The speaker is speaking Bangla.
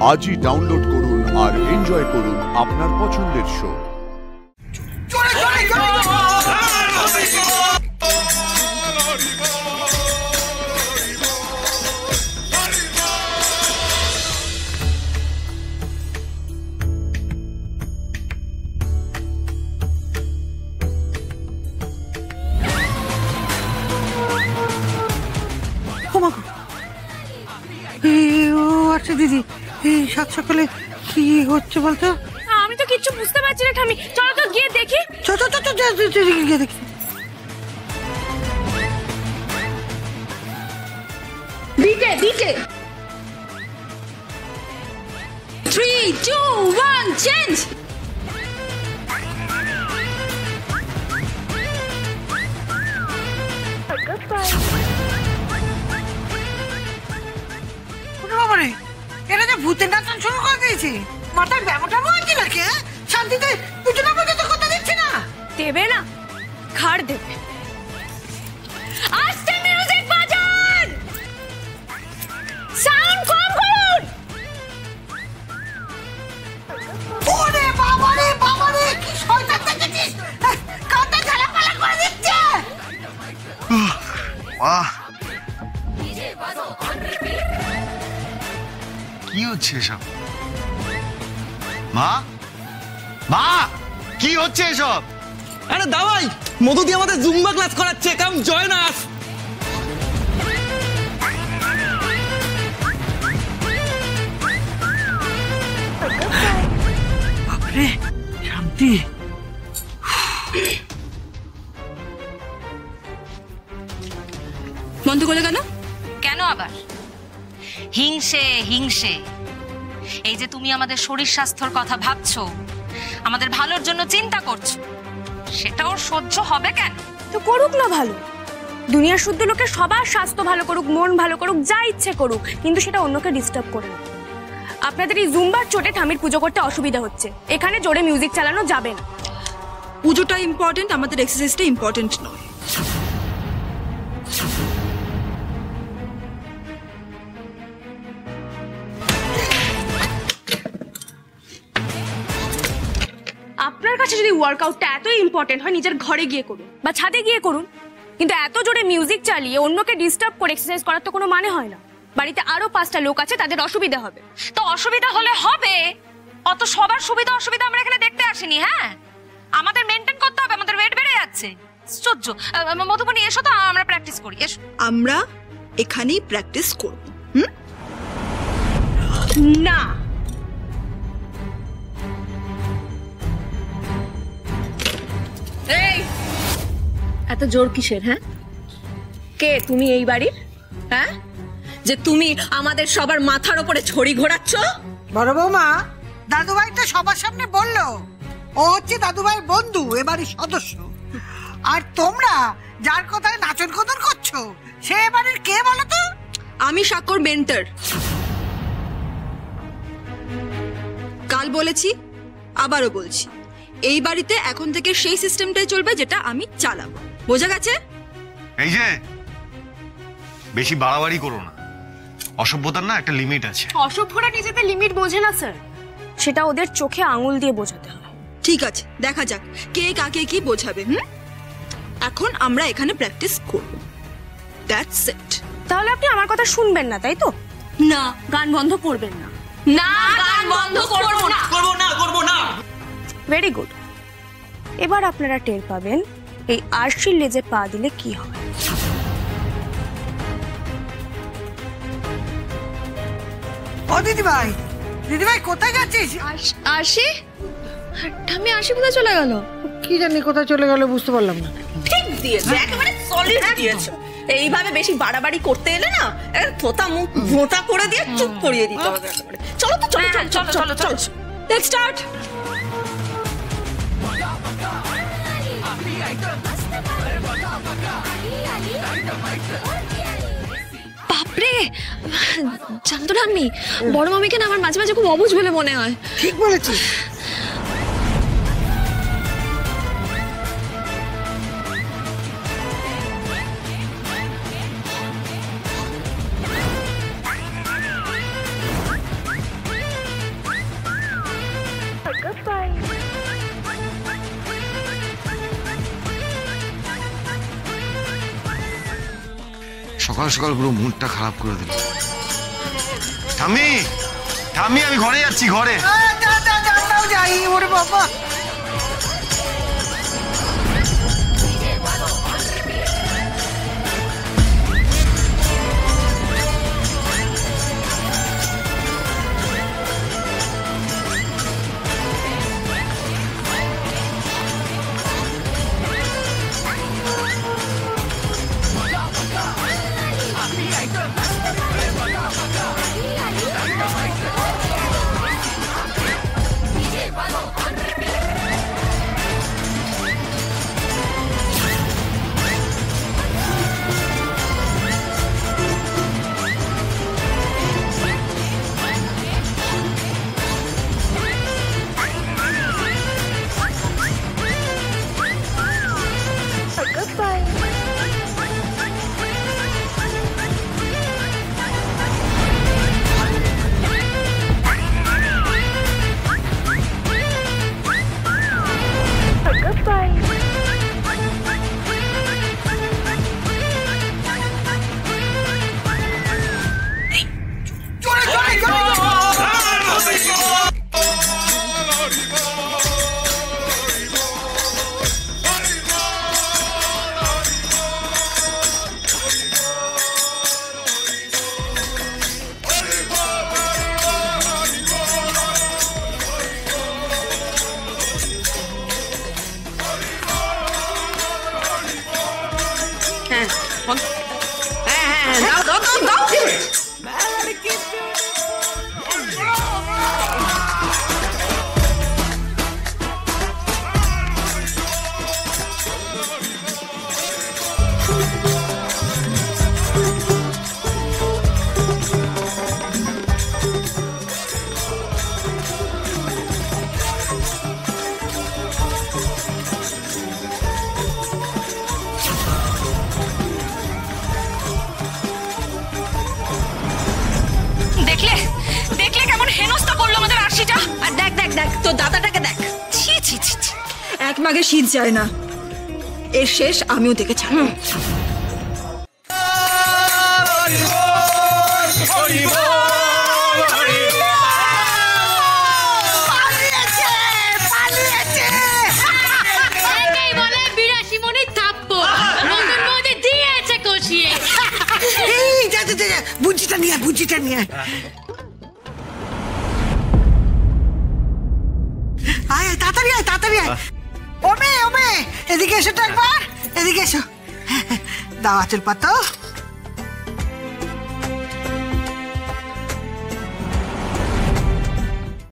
আজই ডাউনলোড করুন আর এনজয় করুন আপনার পছন্দের শো। আচ্ছা দিদি, এই সাত সকালে কি হচ্ছে বলতো? আমি তো কিচ্ছু বুঝতে পারছি না ঠামি, চলো তো গিয়ে দেখি। গিয়ে দেখি। দিতে 3, 2, 1 চেঞ্জ। এরা যে ভূতের নাচন শুরু করে দিয়েছে, মাথায় ব্যামোটা আছে নাকি? শান্তিতে দুজন আমাকে তো কথা দিচ্ছে না। দেবে না, খাড় দেবে। আস্তে মিউজিক বাজান, সাউন্ড কম করুন। ওরে বাবা রে, কি শয়তান দেখেছিস, কানটা ঝালাপালা করে দিচ্ছে। বাহ, কি হচ্ছে এসব? মা মা, কি হচ্ছে এসব? আরে দাওয়াই মধু দিয়ে আমাদের জুম্বা ক্লাস করাচ্ছে, কাম জয়েন আস। বাপরে শান্তি, বন্ধ করলে কেন? কেন আবার? হিংসে। এই যে তুমি আমাদের শরীর স্বাস্থ্যর কথা ভাবছো, আমাদের ভালোর জন্য চিন্তা করছো, সেটা ওর সহ্য হবে কেন? তো করুক না ভালো, দুনিয়ার শুদ্ধ লোকের সবার স্বাস্থ্য ভালো করুক, মন ভালো করুক, যা ইচ্ছে করুক, কিন্তু সেটা অন্যকে ডিস্টার্ব করে না। আপনাদের এই জুম্বার চোটে ঠামির পুজো করতে অসুবিধা হচ্ছে, এখানে জোরে মিউজিক চালানো যাবে না। পুজোটা ইম্পর্টেন্ট, আমাদের এক্সারসাইজটা ইম্পর্টেন্ট নয়। আপনার কাছে যদি ওয়ার্কআউটটা এতই ইম্পর্টেন্ট হয়, নিজের ঘরে গিয়ে করুন বা ছাদে গিয়ে করুন, কিন্তু এত জোরে মিউজিক চালিয়ে অন্যকে ডিস্টার্ব করে এক্সারসাইজ করার তো কোনো মানে হয় না। বাড়িতে আরো 5টা লোক আছে, তাদের অসুবিধা হবে। তো অসুবিধা হলে হবে, অত সবার সুবিধা অসুবিধা আমরা এখানে দেখতে আসিনি। হ্যাঁ, আমাদের মেনটেন করতে হবে, আমাদের ওয়েট বেড়ে যাচ্ছে। আশ্চর্য। মধুবনী এসো তো, আমরা প্র্যাকটিস করি, এসো। আমরা এখানেই প্র্যাকটিস করব। না, এই এত জোর কিসের? হ্যাঁ, কে তুমি এই বাড়ির? হ্যাঁ, যে তুমি আমাদের সবার মাথার উপরে ছড়ি ঘোরাচ্ছ? বড় বৌমা, দাদুভাই তো সবার সামনে বললো ও হচ্ছে দাদুভাইয়ের বন্ধু, এবারের সদস্য। আর তোমরা যার কথায় নাচন কদর করছো, সে এবারের কে বলো তো? আমি স্বাক্ষর মেন্টর। কাল বলেছি, আবারও বলছি, এই বাড়িতে এখন থেকে সেই সিস্টেমটাই চলবে যেটা আমি চালাবো। বোঝা গেছে? এই যে বেশি বাড়াবাড়ি করো না, অসভ্যতার না একটা লিমিট আছে। অসভ্যরা নিজেদের লিমিট বোঝে না স্যার, সেটা ওদের চোখে আঙুল দিয়ে বোঝাতে হয়। ঠিক আছে, দেখা যাক কে কাকে কি বোঝাবে। এখন আমরা এখানে প্র্যাকটিস করব। That's it. তাহলে আপনি আমার কথা শুনবেন না, তাই তো? না, গান বন্ধ করবেন না। না, গান বন্ধ করব না। Very good. এবার আপনারা টের পাবেন এই আরশির লেজে পা দিলে কি হয়। ও দিদিভাই কোথায় যাচ্ছিস? আরশি? ঠাম্মি আরশি কোথায় চলে গেল? কি জানি কোথায় চলে গেল, বুঝতে পারলাম না। ঠিক দিয়েছে, একেবারে সলিড দিয়েছে। এইভাবে বেশি বাড়াবাড়ি করতে এলে না, থোতা মুখ ভোঁতা করে দিয়ে চুপ করিয়ে দিতে হবে একেবারে। চলো তো, চলো। Let's start. বাপরে, জানতো না আমি, বড় মামিকে না আমার মাঝে মাঝে খুব অবুঝ বলে মনে হয়। ঠিক বলেছিস। সকাল সকাল পুরো মুডটা খারাপ করে দিল। ঠাম্মি, ঠাম্মি, আমি ঘরে যাচ্ছি, ঘরে। যাই ওরে বাবা। দেখলে দেখলে কেমন হেনস্থা করলো আমাদের আরশিটা। আর দেখ দেখ দেখ তোর দাদাটাকে দেখ। ছি ছি ছি ছি। এক মাগে শীত যায় না, এর শেষ আমিও দেখে ছাড়ব। বুঝিটা নিয়ে বুঝিটা নিয়ে আয় তাড়াতাড়ি আয় তাড়াতাড়ি আয়। ওমে ওমে এদিকে এসো তো একবার, এদিকে এসো। দাও আঁচল পাতো।